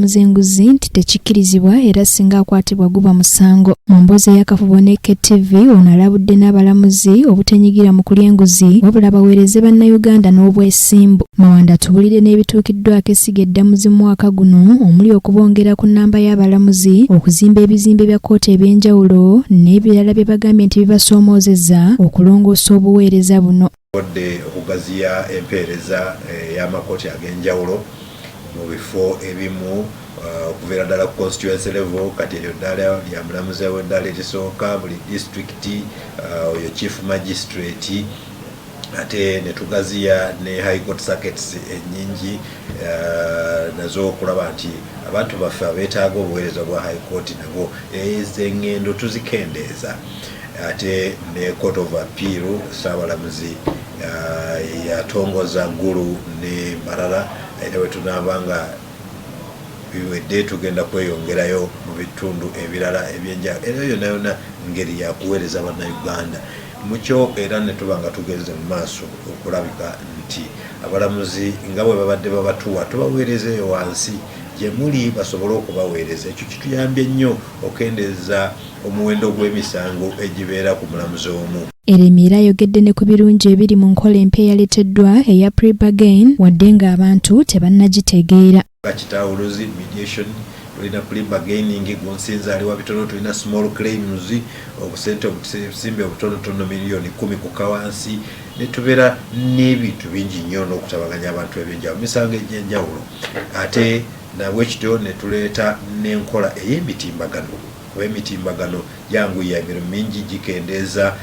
Muzenguzi nti tekikirizibwa era singa akwatibwa guba musango. Mu mboozi ey'akafubo ne KTV ono alabudde n'abalamuzi obutenyigira mu kulya enguzi wabula baweereze bannayuganda n'obwesimbu. Mawanda tubulire n'ebituukiddwako essiga eddamuzi mu mwaka guno omuli okubongera ku nnamba y'abalamuzi, okuzimba ebizimbe bya kkooti eby'enjawulo n'ebirala bye bagambye nti bibasoomoozezza okulongoosa obuweereza buno. Okugaziya empeereza y'amakooti ag'enjawulo mu bifo ebimu okubeera ddala ku constituency level, kati eryo ddala lya mulamuzi w'eddala erisooka buli district, oyo chief magistrate, ate ne tugaziya ne high court circuits ennyingi nazo okulaba nti abantu baffe abeetaaga obuweereza bwa high court nabo ez'engendo tuzikendeeza. Ate ne court of appeal Ssaabalamuzi yatongoza Gulu ne Mbarara era bwe tunaabanga biwedde tugenda kweyongerayo mu bitundu ebirala ebyenjawulo. Era yonna yonna ngeri ya kuweereza bannayuganda mukyo, era ne tuba nga tugeze mu maaso okulabika nti abalamuzi nga bwe babadde babatuwa tubaweerezeeyo wansi gye muli basobole okubaweereza. Ekyo kituyambye nnyo okendeeza omuwendo gw'emisango egibeera ku mulamuzi omu. Eremira ayogedde ne ku birungi ebiri mu nkola empya eyaleeteddwa eya pre-bargain wadde ng'abantu tebannagitegeera. Kitawuluzi mediation, tulina pre-bargaining gunsinza aliwa bitono, tulina small claims obusente obusimbe obutonotono miliyoni 10 ku kawansi, ne tubeera n'ebintu bingi nnyo n'okutabaganya abantu ebyenjawulo misango egy'enjawulo. Ate nabwe kityo ne tuleeta n'enkola ey'emitimbagano. Kuba emitimbagano yanguya emirimu mingi gikendeeza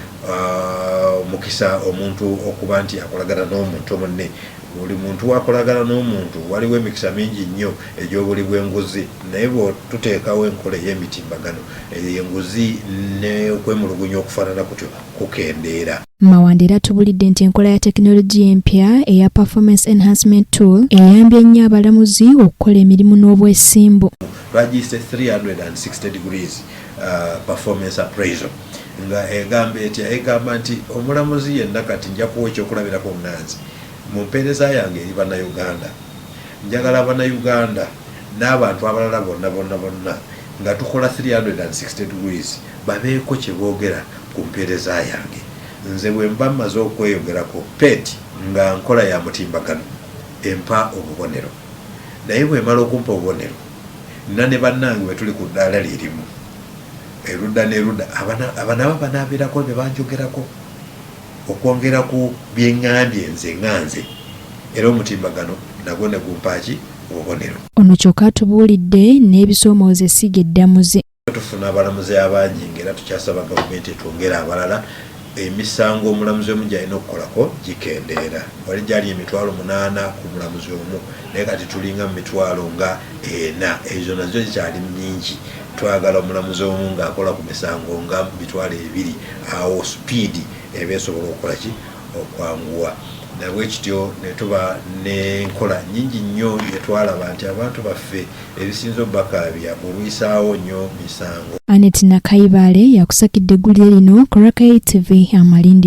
mukisa omuntu okuba nti akolagana n'omuntu munne. Buli muntu wakolagana n'omuntu waliwo emikisa mingi nnyo egy'obuli bw'enguzi, naye bwe tuteekawo enkola ey'emitimbagano enguzi n'okwemulugunya okufaanana kutyo kukendeera. Mawanda era tubulidde nti enkola ya tekinologiya empya eya performance enhancement tool eyambye nnyo abalamuzi okukola emirimu n'obwesimbu. Register 360 degrees performance appraisal nga egamba nti omulamuzi yenna kati nja kuwa ekyokulabirako Nganzi mu mpeereza yange eri bannayuganda. Njagala abannayuganda n'abantu abalala bonna nga tukola 360 degrees babeeko kye boogera ku mpeereza yange. Nze bwe mba mmaze okweyogerako peti nga nkola ya mutimbagano empa obubonero, naye bwe mala okumpa obubonero nna ne bannange bwe tuli ku ddaala lirimu erudda n'erudda abanaba banaabeerako bye banjogerako okwongera ku byeŋŋambye nze Nganze, era omutimbagano nagwo ne gumpaaki obubonero. Ono kyokka tubuulidde n'ebisoomooza essiga eddamuzi. Tufuna abalamuzi abangi ng'era tukyasaba gavumenti etwongera abalala. Emisango omulamuzi omu gy'alina okukolako gikendeera. Wali gyali 8,000 ku mulamuzi omu, naye kati tulinga mu 4,000. Ezo nazo zikyali nnyingi. Twagala omulamuzi omu ng'akola ku misango nga 2,000. Awo speed eba esobola okukola ki okwanguwa. Nabwe kityo ne tuba n'enkola nnyingi nnyo etwalaba nti abantu baffe ebisinza obbakaabya olwisaawo nnyo misango. Anet Nakaibale yakusakidde eggulire lino ku Rakai TV Amalindi.